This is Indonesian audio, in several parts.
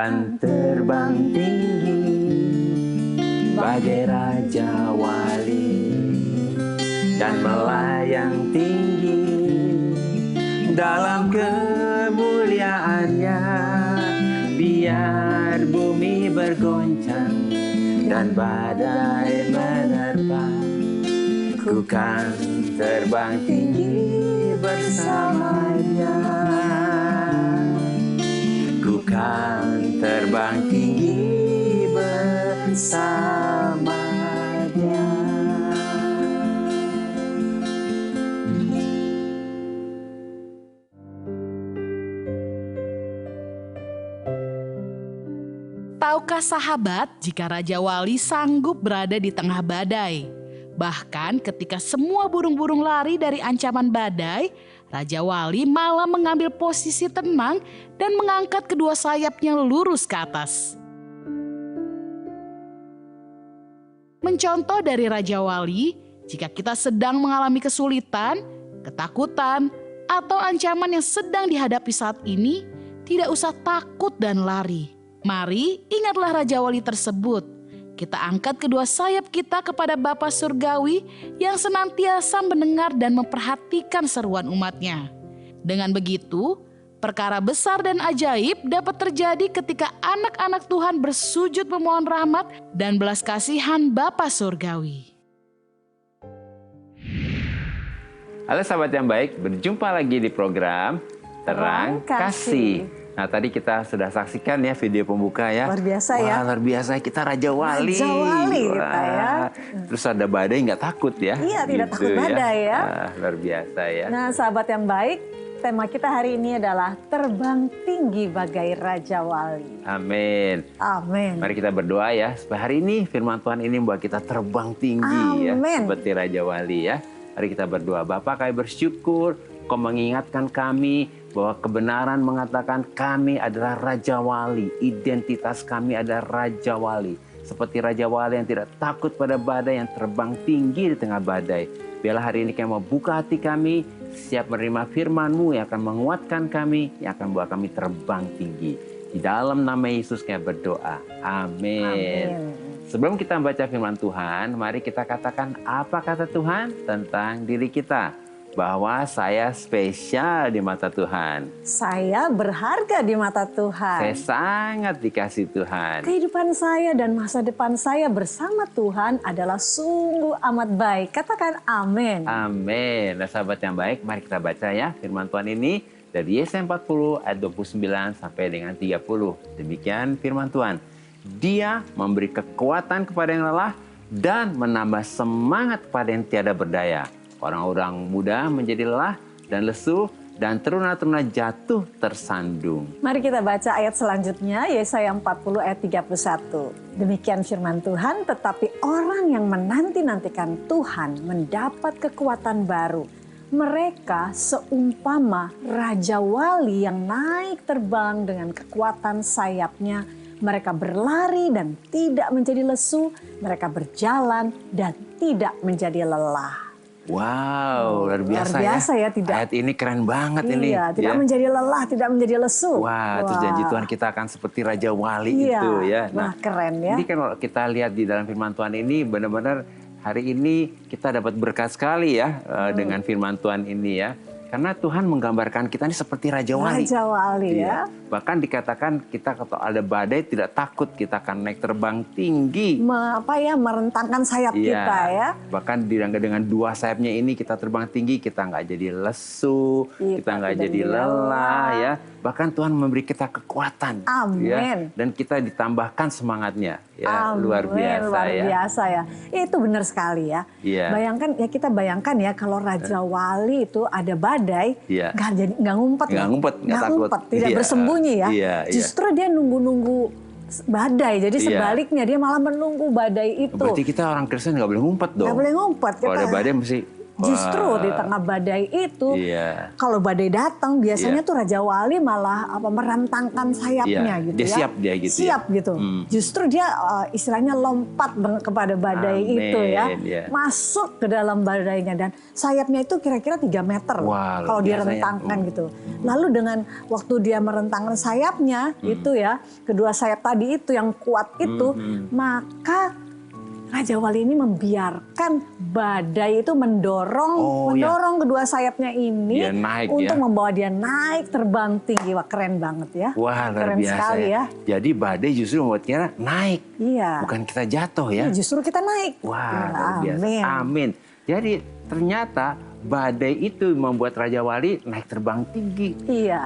kan terbang tinggi bagai Raja Wali dan melayang tinggi dalam kemuliaannya. Biar bumi bergoncang dan badai menerpa, ku kan terbang tinggi bersamanya. Ku kan terbang tinggi bersama Dia. Tahukah sahabat, jika Raja Wali sanggup berada di tengah badai? Bahkan ketika semua burung-burung lari dari ancaman badai, Raja Wali malah mengambil posisi tenang dan mengangkat kedua sayapnya lurus ke atas. Mencontoh dari Raja Wali, jika kita sedang mengalami kesulitan, ketakutan, atau ancaman yang sedang dihadapi saat ini, tidak usah takut dan lari. Mari ingatlah Raja Wali tersebut. Kita angkat kedua sayap kita kepada Bapa Surgawi yang senantiasa mendengar dan memperhatikan seruan umatnya. Dengan begitu, perkara besar dan ajaib dapat terjadi ketika anak-anak Tuhan bersujud memohon rahmat dan belas kasihan Bapa Surgawi. Halo sahabat yang baik, berjumpa lagi di program Terang Kasih. Nah, tadi kita sudah saksikan ya video pembuka ya. Luar biasa ya. Wah, luar biasa, kita Raja Wali. Raja Wali kita ya. Terus ada badai nggak takut ya. Iya, tidak takut badai ya. Luar biasa ya. Nah, sahabat yang baik, tema kita hari ini adalah terbang tinggi bagai Raja Wali. Amin. Amin. Mari kita berdoa ya, supaya hari ini firman Tuhan ini membuat kita terbang tinggi ya. Seperti Raja Wali ya. Mari kita berdoa. Bapa, kami bersyukur Kau mengingatkan kami bahwa kebenaran mengatakan kami adalah Raja Wali. Identitas kami adalah Raja Wali. Seperti Raja Wali yang tidak takut pada badai, yang terbang tinggi di tengah badai. Biarlah hari ini kami mau buka hati kami, siap menerima firman-Mu yang akan menguatkan kami, yang akan membuat kami terbang tinggi. Di dalam nama Yesus kami berdoa. Amin. Sebelum kita membaca firman Tuhan, mari kita katakan apa kata Tuhan tentang diri kita. Bahwa saya spesial di mata Tuhan. Saya berharga di mata Tuhan. Saya sangat dikasih Tuhan. Kehidupan saya dan masa depan saya bersama Tuhan adalah sungguh amat baik. Katakan amin. Amin. Nah, sahabat yang baik, mari kita baca ya firman Tuhan ini dari Yesaya 40 ayat 29 sampai dengan 30. Demikian firman Tuhan. Dia memberi kekuatan kepada yang lelah dan menambah semangat kepada yang tiada berdaya. Orang-orang muda menjadi lelah dan lesu dan teruna-teruna jatuh tersandung. Mari kita baca ayat selanjutnya, Yesaya 40 ayat 31. Demikian firman Tuhan, tetapi orang yang menanti-nantikan Tuhan mendapat kekuatan baru. Mereka seumpama Raja Wali yang naik terbang dengan kekuatan sayapnya. Mereka berlari dan tidak menjadi lesu, mereka berjalan dan tidak menjadi lelah. Wow, luar biasa ya. Tidak. Ayat ini keren banget ini. Iya, tidak menjadi lelah, tidak menjadi lesu. Wah, terus janji Tuhan kita akan seperti Raja Wali itu ya. Nah, keren ya. Jadi kalau kita lihat di dalam firman Tuhan ini benar-benar hari ini kita dapat berkat sekali ya dengan firman Tuhan ini ya. Karena Tuhan menggambarkan kita ini seperti Raja Wali. Raja Wali ya. Bahkan dikatakan kita kalau ada badai tidak takut, kita akan naik terbang tinggi. Merentangkan sayap kita ya. Bahkan dengan dua sayapnya ini kita terbang tinggi, kita nggak jadi lesu, kita nggak jadi lelah ya. Bahkan Tuhan memberi kita kekuatan. Amin. Ya, dan kita ditambahkan semangatnya. Ya, luar biasa ya. Itu benar sekali ya. Bayangkan ya, kita bayangkan ya kalau Raja Wali itu ada badai, nggak ngumpet, nggak takut, tidak bersembunyi ya. Justru dia nunggu badai. Jadi sebaliknya dia malah menunggu badai itu. Berarti kita orang Kristen nggak boleh ngumpet dong. Nggak boleh ngumpet. Kalau ada badai mesti Justru di tengah badai itu, kalau badai datang biasanya tuh Raja Wali malah merentangkan sayapnya gitu dia ya. Siap dia gitu. Siap gitu. Justru dia istilahnya lompat kepada badai itu ya. Masuk ke dalam badainya dan sayapnya itu kira-kira 3 meter kalau dia rentangkan gitu. Lalu dengan waktu dia merentangkan sayapnya itu ya, kedua sayap tadi itu yang kuat itu, maka Raja Wali ini membiarkan badai itu mendorong kedua sayapnya ini untuk membawa dia naik terbang tinggi. Wah, keren banget ya. Wah, luar keren biasa sekali ya. Jadi badai justru membuat kita naik. Bukan kita jatuh ya. Justru kita naik. Wah, luar biasa. Amin. Jadi ternyata badai itu membuat Raja Wali naik terbang tinggi.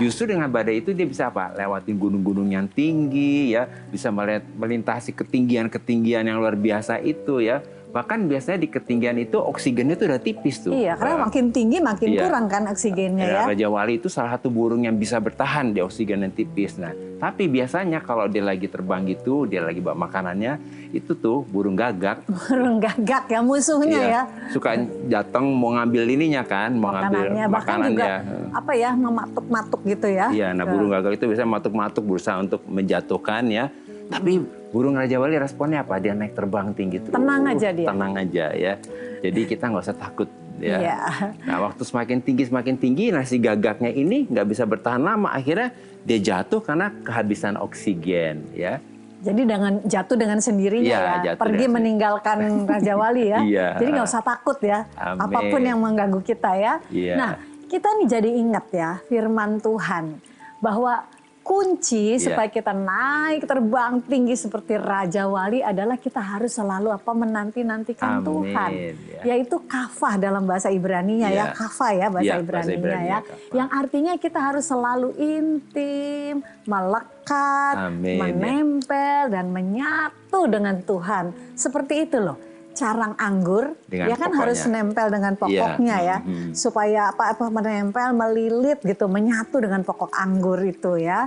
Justru dengan badai itu dia bisa apa? Lewatin gunung-gunung yang tinggi ya, bisa melintasi ketinggian-ketinggian yang luar biasa itu ya. Bahkan biasanya di ketinggian itu oksigennya itu udah tipis tuh. Karena makin tinggi makin kurang kan oksigennya ya. Raja Wali itu salah satu burung yang bisa bertahan di oksigen yang tipis. Nah, tapi biasanya kalau dia lagi terbang gitu, dia lagi bawa makanannya, itu tuh burung gagak. Burung gagak ya musuhnya ya. Suka datang mau ngambil ininya kan, mau ngambil makanannya. Bahkan juga apa ya, mematuk-matuk gitu ya. Nah burung gagak itu biasanya matuk-matuk berusaha untuk menjatuhkan ya. Tapi burung Raja Wali responnya apa? Dia naik terbang tinggi tuh. Tenang aja dia. Tenang aja ya. Jadi kita nggak usah takut ya. Nah waktu semakin tinggi, nah si gagaknya ini nggak bisa bertahan lama. Akhirnya dia jatuh karena kehabisan oksigen ya. Jadi jatuh dengan sendirinya ya. Pergi meninggalkan Raja Wali ya. Jadi nggak usah takut ya. Amin. Apapun yang mengganggu kita ya. Nah kita nih jadi ingat ya firman Tuhan. Bahwa kunci supaya kita naik terbang tinggi seperti Raja Wali adalah kita harus selalu menanti-nantikan Tuhan. Yaitu kafah dalam bahasa Ibrani-nya ya. Kafah ya bahasa Ibrani-nya ya. Yang artinya kita harus selalu intim, melekat, menempel dan menyatu dengan Tuhan. Seperti itu loh. Carang anggur dengan ya kan pokoknya. Harus nempel dengan pokoknya ya supaya apa menempel melilit gitu menyatu dengan pokok anggur itu ya.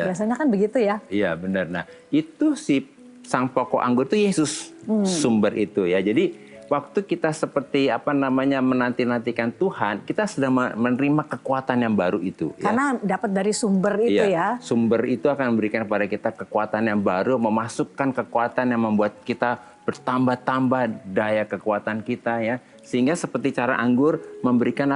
Biasanya kan begitu ya. Iya benar. Nah itu si sang pokok anggur itu Yesus sumber itu ya. Jadi waktu kita seperti menanti-nantikan Tuhan, kita sedang menerima kekuatan yang baru itu. Karena dapat dari sumber itu ya. Sumber itu akan memberikan kepada kita kekuatan yang baru, memasukkan kekuatan yang membuat kita bertambah-tambah daya kekuatan kita ya. Sehingga seperti cara anggur memberikan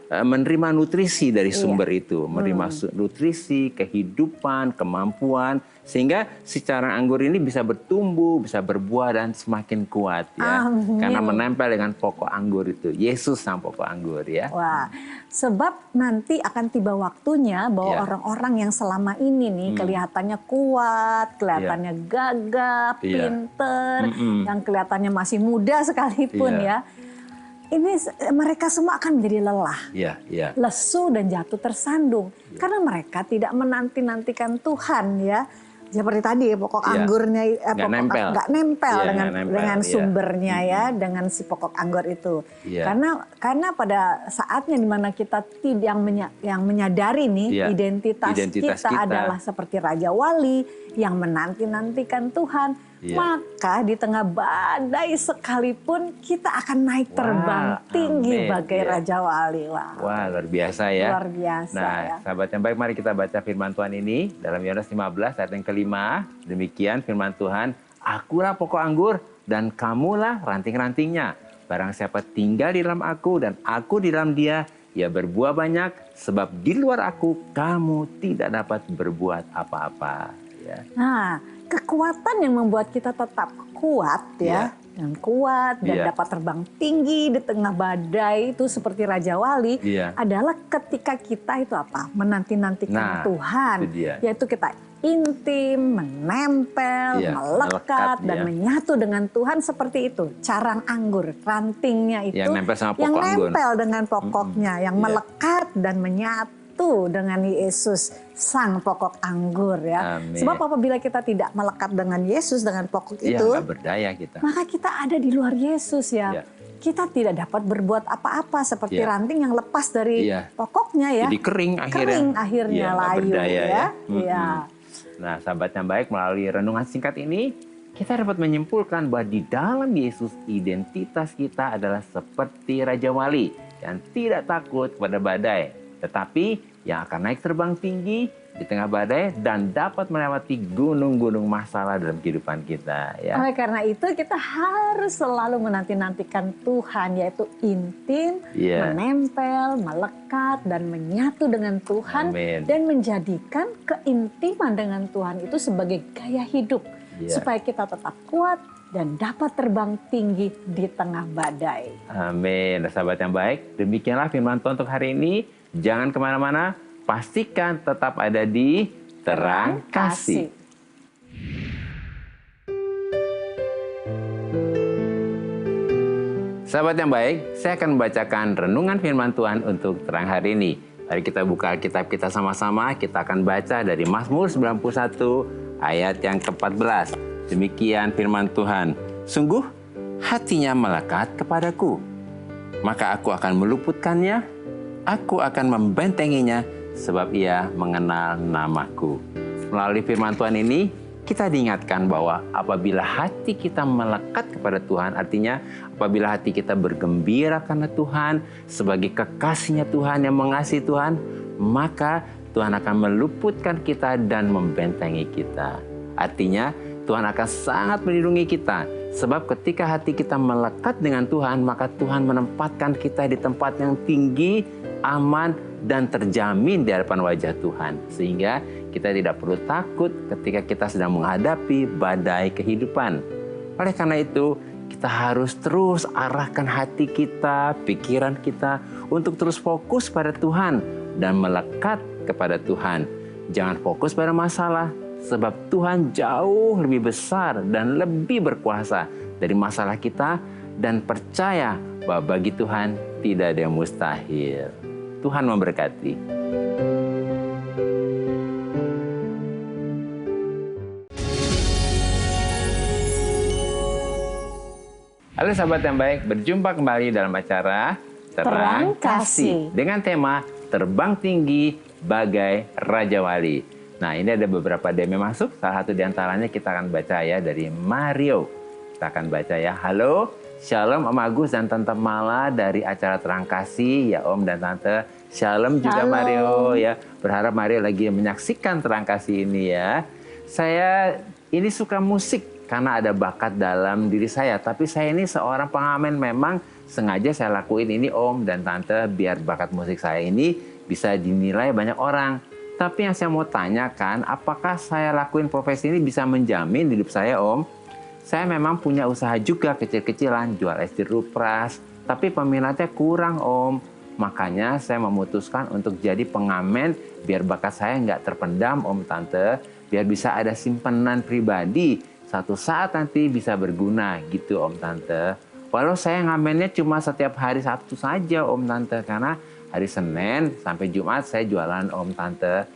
menerima nutrisi dari sumber itu. Menerima nutrisi, kehidupan, kemampuan. Sehingga si cara anggur ini bisa bertumbuh, bisa berbuah dan semakin kuat ya. Karena menempel dengan pokok anggur itu. Yesus sang pokok anggur ya. Wah, sebab nanti akan tiba waktunya bahwa orang-orang yang selama ini nih kelihatannya kuat, kelihatannya gagah, pinter, yang kelihatannya masih muda sekalipun ya. Ini mereka semua akan menjadi lelah, lesu dan jatuh tersandung. Karena mereka tidak menanti-nantikan Tuhan ya. Seperti tadi pokok anggurnya nggak nempel dengan sumbernya ya, dengan si pokok anggur itu. Karena pada saatnya dimana kita yang menyadari nih identitas kita adalah seperti Raja Wali yang menanti-nantikan Tuhan. Maka di tengah badai sekalipun kita akan naik terbang tinggi bagai Raja Wali. Wah luar biasa ya. Luar biasa nah, sahabat yang baik, mari kita baca firman Tuhan ini dalam Yohanes 15 ayat yang kelima. Demikian firman Tuhan, akulah pokok anggur dan kamulah ranting-rantingnya. Barang siapa tinggal di dalam aku dan aku di dalam dia, ia berbuah banyak, sebab di luar aku kamu tidak dapat berbuat apa-apa. Ya. Nah, kekuatan yang membuat kita tetap kuat ya, dan kuat dan dapat terbang tinggi di tengah badai itu seperti Raja Wali adalah ketika kita itu menanti-nantikan Tuhan, yaitu kita intim, menempel, melekat dan menyatu dengan Tuhan seperti itu. Carang anggur, rantingnya itu yang nempel sama pokok yang anggur. Nempel dengan pokoknya, yang melekat dan menyatu dengan Yesus sang pokok anggur ya. Amin. Sebab apabila kita tidak melekat dengan Yesus dengan pokok itu, nggak berdaya kita. Maka kita ada di luar Yesus ya. Kita tidak dapat berbuat apa-apa seperti ranting yang lepas dari pokoknya ya. Jadi kering akhirnya layu berdaya, ya. Nah, sahabat yang baik, melalui renungan singkat ini kita dapat menyimpulkan bahwa di dalam Yesus identitas kita adalah seperti Raja Wali yang tidak takut pada badai, tetapi yang akan naik terbang tinggi di tengah badai dan dapat melewati gunung-gunung masalah dalam kehidupan kita. Ya. Oleh karena itu kita harus selalu menanti-nantikan Tuhan, yaitu intim, menempel, melekat, dan menyatu dengan Tuhan. Amin. Dan menjadikan keintiman dengan Tuhan itu sebagai gaya hidup. Supaya kita tetap kuat dan dapat terbang tinggi di tengah badai. Amin. Sahabat yang baik, demikianlah firman Tuhan untuk hari ini. Jangan kemana-mana, pastikan tetap ada di Terang Kasih. Sahabat yang baik, saya akan membacakan renungan firman Tuhan untuk terang hari ini. Mari kita buka Alkitab kita sama-sama, kita akan baca dari Mazmur 91 ayat yang ke-14. Demikian firman Tuhan. Sungguh hatinya melekat kepadaku, maka aku akan meluputkannya, aku akan membentenginya, sebab ia mengenal namaku. Melalui firman Tuhan ini, kita diingatkan bahwa apabila hati kita melekat kepada Tuhan, artinya apabila hati kita bergembira karena Tuhan, sebagai kekasihnya Tuhan yang mengasihi Tuhan, maka Tuhan akan meluputkan kita dan membentengi kita. Artinya Tuhan akan sangat melindungi kita. Sebab ketika hati kita melekat dengan Tuhan, maka Tuhan menempatkan kita di tempat yang tinggi, aman, dan terjamin di hadapan wajah Tuhan. Sehingga kita tidak perlu takut ketika kita sedang menghadapi badai kehidupan. Oleh karena itu, kita harus terus arahkan hati kita, pikiran kita untuk terus fokus pada Tuhan dan melekat kepada Tuhan. Jangan fokus pada masalah, sebab Tuhan jauh lebih besar dan lebih berkuasa dari masalah kita, dan percaya bahwa bagi Tuhan tidak ada yang mustahil. Tuhan memberkati. Halo sahabat yang baik, berjumpa kembali dalam acara Terang Kasih dengan tema Terbang Tinggi Bagai Raja Wali. Nah, ini ada beberapa DM yang masuk. Salah satu di antaranya kita akan baca ya dari Mario. Kita akan baca ya. Halo, Shalom Om Agus dan Tante Mala dari acara Terang Kasih ya Om dan Tante. Shalom juga Halo. Mario ya. Berharap Mario lagi menyaksikan Terang Kasih ini ya. Saya ini suka musik karena ada bakat dalam diri saya. Tapi saya ini seorang pengamen, memang sengaja saya lakuin ini Om dan Tante biar bakat musik saya ini bisa dinilai banyak orang. Tapi yang saya mau tanyakan, apakah saya lakuin profesi ini bisa menjamin hidup saya Om? Saya memang punya usaha juga kecil-kecilan, jual es jeruk pras. Tapi peminatnya kurang Om. Makanya saya memutuskan untuk jadi pengamen biar bakat saya nggak terpendam Om Tante. Biar bisa ada simpanan pribadi. Satu saat nanti bisa berguna gitu Om Tante. Walau saya ngamennya cuma setiap hari Sabtu saja Om Tante. Karena hari Senin sampai Jumat saya jualan Om Tante.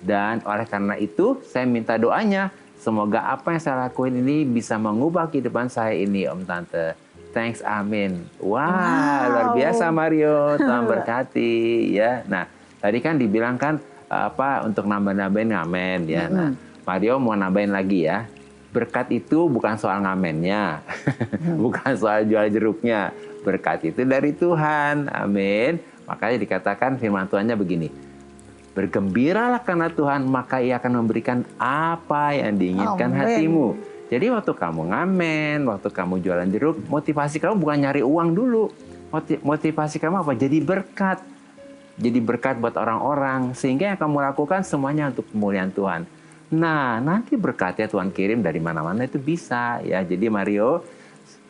Dan oleh karena itu saya minta doanya. Semoga apa yang saya lakuin ini bisa mengubah kehidupan saya ini Om Tante. Thanks, amin. Wah, luar biasa Mario. Tuhan berkati ya. Nah, tadi kan dibilang kan apa untuk nambah-nambahin ngamen ya. Nah, Mario mau nambahin lagi ya. Berkat itu bukan soal ngamennya, bukan soal jual jeruknya. Berkat itu dari Tuhan, amin. Makanya dikatakan firman Tuhannya begini, bergembiralah karena Tuhan, maka Ia akan memberikan apa yang diinginkan hatimu. Jadi waktu kamu ngamen, waktu kamu jualan jeruk, motivasi kamu bukan nyari uang dulu. Motivasi kamu apa? Jadi berkat. Jadi berkat buat orang-orang. Sehingga yang kamu lakukan semuanya untuk kemuliaan Tuhan. Nah, nanti berkatnya Tuhan kirim dari mana-mana itu bisa ya. Jadi Mario,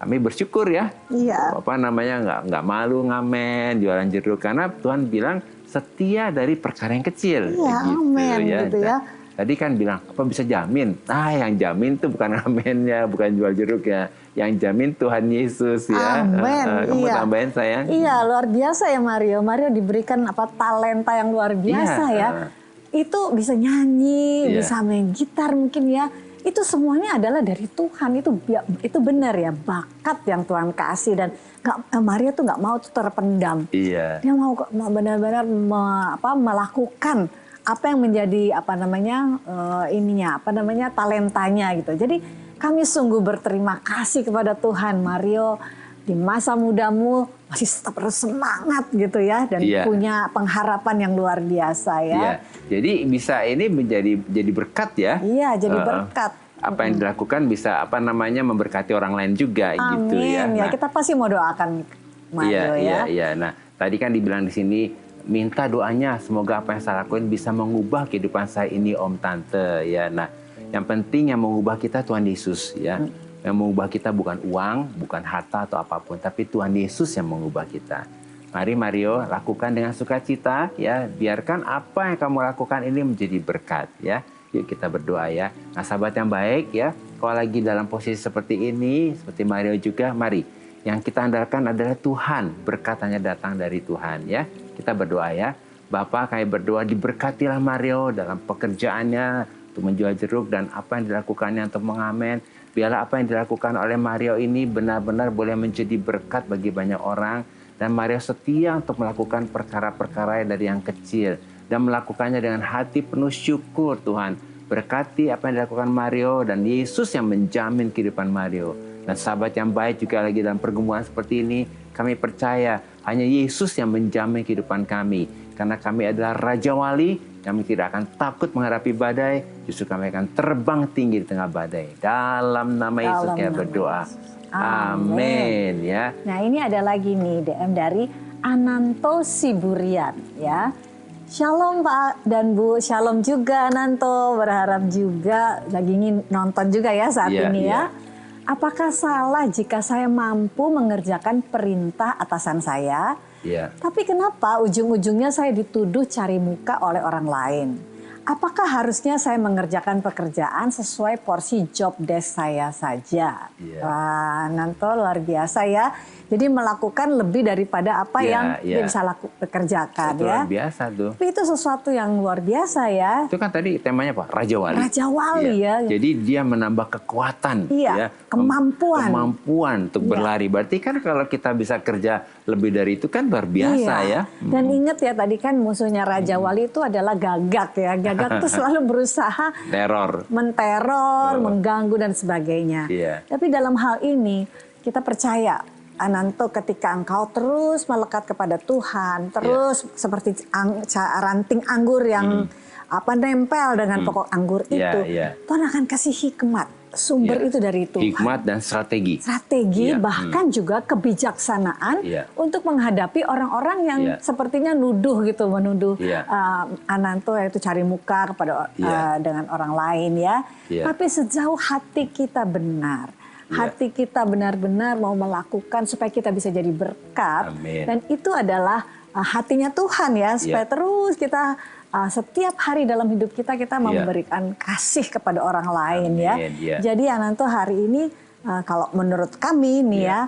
kami bersyukur ya. Iya. Apa namanya nggak malu ngamen, jualan jeruk karena Tuhan bilang setia dari perkara yang kecil. Iya, gitu, amen gitu ya. Tadi kan bilang apa bisa jamin? Nah, yang jamin itu bukan ngamennya, bukan jual jeruk ya. Yang jamin Tuhan Yesus ya. Amen. Kamu Iya. tambahin sayang. Iya, luar biasa ya Mario. Mario diberikan apa talenta yang luar biasa ya. Itu bisa nyanyi, bisa main gitar mungkin ya. Itu semuanya adalah dari Tuhan. Itu benar ya, bakat yang Tuhan kasih, dan Mario tuh nggak mau tuh terpendam. Iya. Dia mau benar-benar melakukan apa yang menjadi talentanya gitu. Jadi Kami sungguh berterima kasih kepada Tuhan. Mario, di masa mudamu masih tetap bersemangat gitu ya. Dan punya pengharapan yang luar biasa ya. Iya. Jadi bisa ini jadi berkat ya. Iya, jadi berkat. Apa yang dilakukan bisa memberkati orang lain juga. Amin. Gitu ya. Ya, kita pasti mau doakan Mario ya. Iya. Nah, tadi kan dibilang di sini, minta doanya semoga apa yang saya lakuin bisa mengubah kehidupan saya ini, Om Tante ya. Nah, yang penting yang mengubah kita Tuhan Yesus ya. Yang mengubah kita bukan uang, bukan harta atau apapun, tapi Tuhan Yesus yang mengubah kita. Mari Mario, lakukan dengan sukacita ya. Biarkan apa yang kamu lakukan ini menjadi berkat ya. Yuk kita berdoa ya. Nah, sahabat yang baik ya, kalau lagi dalam posisi seperti ini, seperti Mario juga, mari. Yang kita andalkan adalah Tuhan, berkat hanya datang dari Tuhan ya. Kita berdoa ya. Bapak, kami berdoa diberkatilah Mario dalam pekerjaannya untuk menjual jeruk dan apa yang dilakukannya untuk mengamen. Biarlah apa yang dilakukan oleh Mario ini benar-benar boleh menjadi berkat bagi banyak orang. Dan Mario setia untuk melakukan perkara-perkara dari yang kecil. Dan melakukannya dengan hati penuh syukur Tuhan. Berkati apa yang dilakukan Mario dan Yesus yang menjamin kehidupan Mario. Dan sahabat yang baik juga lagi dalam pergumulan seperti ini, kami percaya hanya Yesus yang menjamin kehidupan kami. Karena kami adalah Raja Wali, kami tidak akan takut menghadapi badai, justru kami akan terbang tinggi di tengah badai. Dalam nama Yesus kami berdoa. Amin. Ya. Nah, ini ada lagi nih DM dari Ananto Siburian ya. Shalom Pak dan Bu, shalom juga Ananto, berharap juga lagi ingin nonton juga ya saat ini ya. Apakah salah jika saya mampu mengerjakan perintah atasan saya? Tapi kenapa ujung-ujungnya saya dituduh cari muka oleh orang lain? Apakah harusnya saya mengerjakan pekerjaan sesuai porsi job desk saya saja? Wah, Nanto luar biasa ya. Jadi melakukan lebih daripada apa yang dia bisa kerjakan ya. Luar biasa tuh. Tapi itu sesuatu yang luar biasa ya. Itu kan tadi temanya apa? Raja Wali. Raja Wali ya. Jadi dia menambah kekuatan. Ya. Kemampuan untuk berlari. Berarti kan kalau kita bisa kerja lebih dari itu kan luar biasa ya. Dan ingat ya tadi kan musuhnya Raja Wali itu adalah gagak ya. Gagak itu selalu berusaha menteror, mengganggu dan sebagainya. Tapi dalam hal ini kita percaya Ananto, ketika engkau terus melekat kepada Tuhan, terus seperti ranting anggur yang nempel dengan pokok anggur itu, Tuhan akan kasih hikmat. Sumber itu dari Tuhan. Hikmat dan strategi. Bahkan juga kebijaksanaan untuk menghadapi orang-orang yang sepertinya menuduh Ananto yaitu cari muka kepada dengan orang lain ya. Tapi sejauh hati kita benar. Hati kita benar-benar mau melakukan supaya kita bisa jadi berkat. Dan itu adalah hatinya Tuhan ya. Supaya terus kita setiap hari dalam hidup kita memberikan kasih kepada orang lain ya. Jadi Ananto hari ini kalau menurut kami nih ya,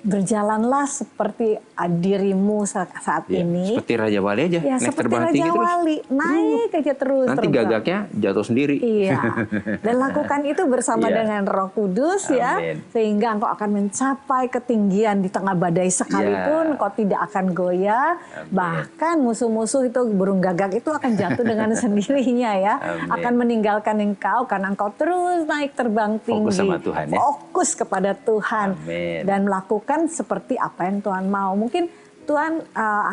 berjalanlah seperti dirimu saat ini. Seperti Raja Wali aja. Ya, naik seperti Raja Wali. Naik aja terus. Nanti gagaknya jatuh sendiri. Iya. Dan lakukan itu bersama dengan Roh Kudus ya. Sehingga engkau akan mencapai ketinggian di tengah badai sekalipun. Engkau tidak akan goyah. Bahkan musuh-musuh itu, burung gagak itu akan jatuh dengan sendirinya ya. Akan meninggalkan engkau karena engkau terus naik terbang tinggi. Fokus sama Tuhan ya. Fokus kepada Tuhan. Dan melakukan seperti apa yang Tuhan mau. Mungkin Tuhan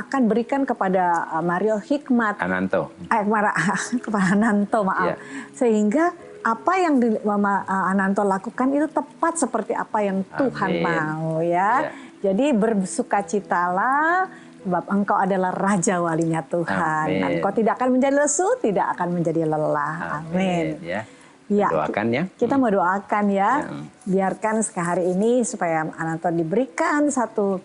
akan berikan kepada Mario hikmat. Kepada Ananto, maaf. Sehingga apa yang Ananto lakukan itu tepat seperti apa yang Tuhan mau ya. Jadi bersukacitalah sebab engkau adalah Raja Walinya Tuhan. Engkau tidak akan menjadi lesu, tidak akan menjadi lelah. Amin. Ya, doakan ya. Kita mau doakan ya. Biarkan hari ini supaya Ananto diberikan satu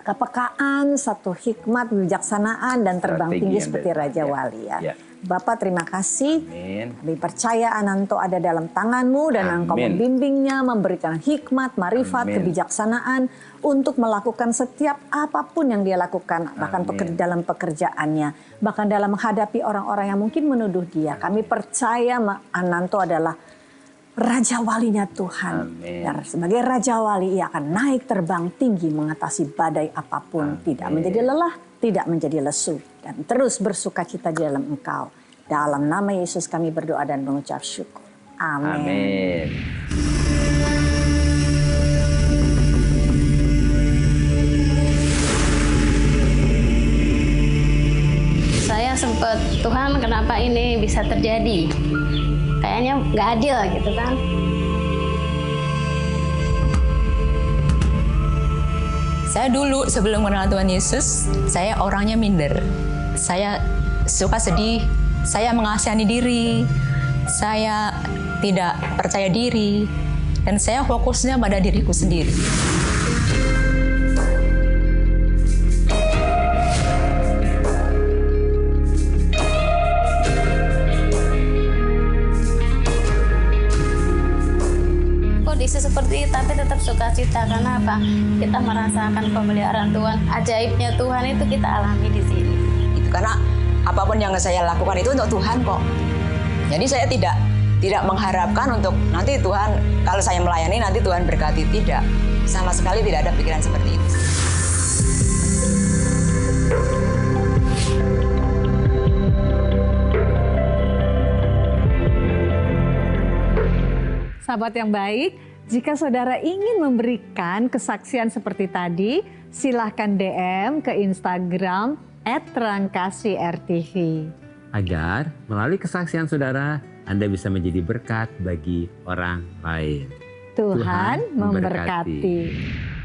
kepekaan, satu hikmat, kebijaksanaan dan terbang tinggi seperti Raja Wali ya. Bapak terima kasih. Kami percaya Ananto ada dalam tangan-Mu dan Engkau membimbingnya, memberikan hikmat, marifat, kebijaksanaan untuk melakukan setiap apapun yang dia lakukan, bahkan dalam pekerjaannya, bahkan dalam menghadapi orang-orang yang mungkin menuduh dia. Kami percaya Ananto adalah Raja Walinya Tuhan. Dan sebagai Raja Wali ia akan naik terbang tinggi mengatasi badai apapun, tidak menjadi lelah, tidak menjadi lesu, dan terus bersukacita di dalam Engkau. Dalam nama Yesus kami berdoa dan mengucap syukur. Amin. Tuhan kenapa ini bisa terjadi? Kayaknya nggak adil gitu kan. Saya dulu sebelum kenal Tuhan Yesus, saya orangnya minder. Saya suka sedih, saya mengasihani diri, saya tidak percaya diri, dan saya fokusnya pada diriku sendiri. Kondisi seperti itu tapi tetap sukacita karena apa? Kita merasakan pemeliharaan Tuhan, ajaibnya Tuhan itu kita alami di sini. Itu karena apapun yang saya lakukan itu untuk Tuhan kok. Jadi saya tidak mengharapkan untuk nanti Tuhan, kalau saya melayani nanti Tuhan berkati, tidak. Sama sekali tidak ada pikiran seperti itu. Sahabat yang baik, jika saudara ingin memberikan kesaksian seperti tadi, silahkan DM ke Instagram @rangkasihrtv. Agar melalui kesaksian saudara, Anda bisa menjadi berkat bagi orang lain. Tuhan memberkati.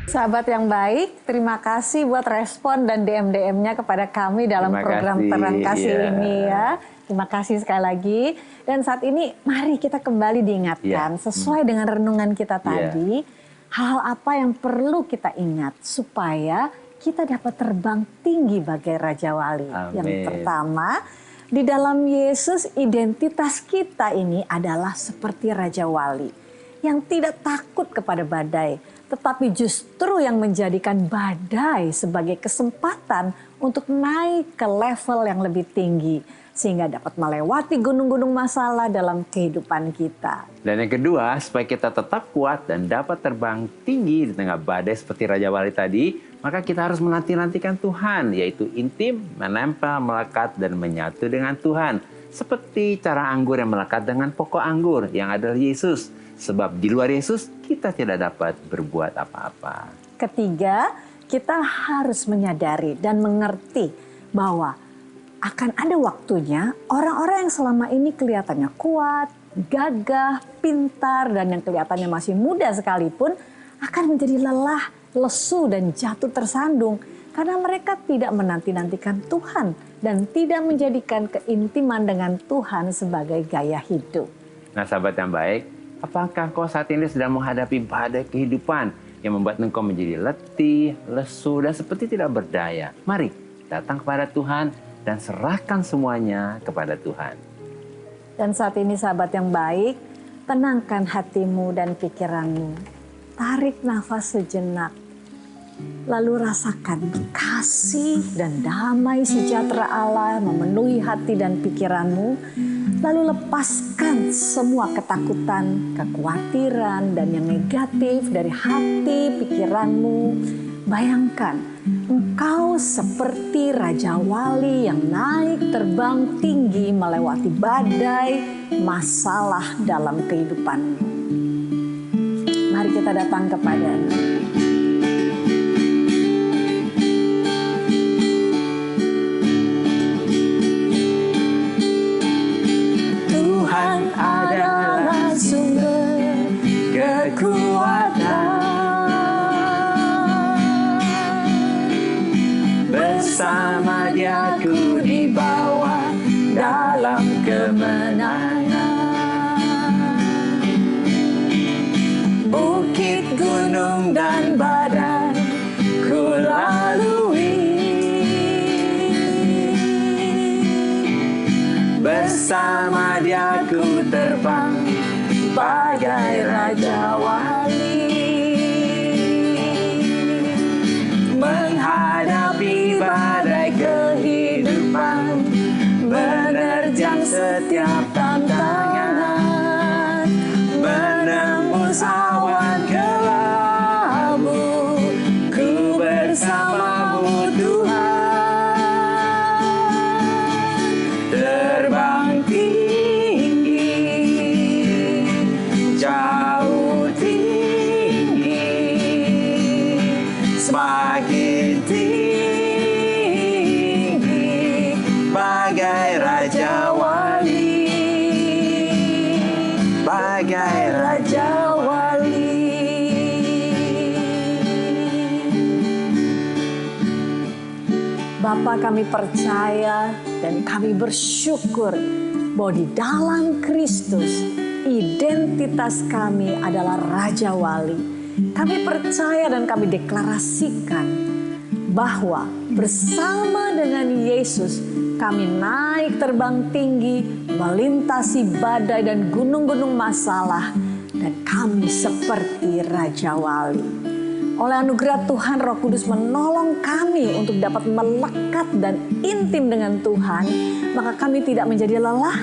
Sahabat yang baik, terima kasih buat respon dan DM-DM-nya kepada kami dalam program Terang Kasih ini ya. Terima kasih sekali lagi. Dan saat ini mari kita kembali diingatkan sesuai dengan renungan kita tadi. Hal apa yang perlu kita ingat supaya kita dapat terbang tinggi bagai Raja Wali. Amin. Yang pertama, di dalam Yesus identitas kita ini adalah seperti Raja Wali. Yang tidak takut kepada badai. Tetapi justru yang menjadikan badai sebagai kesempatan untuk naik ke level yang lebih tinggi. Sehingga dapat melewati gunung-gunung masalah dalam kehidupan kita. Dan yang kedua, supaya kita tetap kuat dan dapat terbang tinggi di tengah badai seperti Raja Wali tadi, maka kita harus menanti-nantikan Tuhan, yaitu intim, menempel, melekat, dan menyatu dengan Tuhan. Seperti cara anggur yang melekat dengan pokok anggur yang adalah Yesus. Sebab di luar Yesus, kita tidak dapat berbuat apa-apa. Ketiga, kita harus menyadari dan mengerti bahwa akan ada waktunya orang-orang yang selama ini kelihatannya kuat, gagah, pintar, dan yang kelihatannya masih muda sekalipun akan menjadi lelah, lesu, dan jatuh tersandung karena mereka tidak menanti-nantikan Tuhan dan tidak menjadikan keintiman dengan Tuhan sebagai gaya hidup. Nah sahabat yang baik, apakah kau saat ini sedang menghadapi badai kehidupan yang membuat engkau menjadi letih, lesu, dan seperti tidak berdaya? Mari datang kepada Tuhan dan serahkan semuanya kepada Tuhan. Dan saat ini sahabat yang baik, tenangkan hatimu dan pikiranmu. Tarik nafas sejenak. Lalu rasakan kasih dan damai sejahtera Allah memenuhi hati dan pikiranmu. Lalu lepaskan semua ketakutan, kekhawatiran, dan yang negatif dari hati pikiranmu. Bayangkan, engkau seperti Raja Wali yang naik terbang tinggi melewati badai masalah dalam kehidupanmu. Mari kita datang kepadanya. Tuhan adalah sumber kekuatan. Bersama Dia ku dibawa dalam kemenangan. Bukit, gunung, dan badai ku lalui. Bersama Dia ku terbang bagai Raja Wali. Menghadapi badai kehidupan, menerjang setiap tantangan, menembus awan kelabu, ku bersamamu Tuhan. Terbang tinggi, jauh tinggi, semakin tinggi bagai Raja Bapa, kami percaya dan kami bersyukur bahwa di dalam Kristus identitas kami adalah Raja Wali. Kami percaya dan kami deklarasikan bahwa bersama dengan Yesus kami naik terbang tinggi, melintasi badai dan gunung-gunung masalah, dan kami seperti Raja Wali. Oleh anugerah Tuhan, Roh Kudus menolong kami untuk dapat melekat dan intim dengan Tuhan, maka kami tidak menjadi lelah,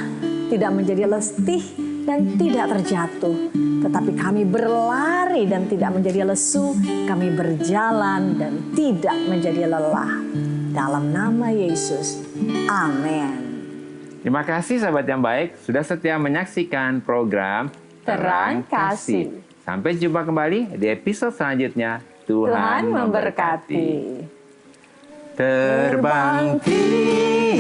tidak menjadi letih, dan tidak terjatuh. Tetapi kami berlari dan tidak menjadi lesu, kami berjalan dan tidak menjadi lelah. Dalam nama Yesus, amin. Terima kasih sahabat yang baik, sudah setia menyaksikan program Terang Kasih. Sampai jumpa kembali di episode selanjutnya. Tuhan memberkati. Terbang tinggi,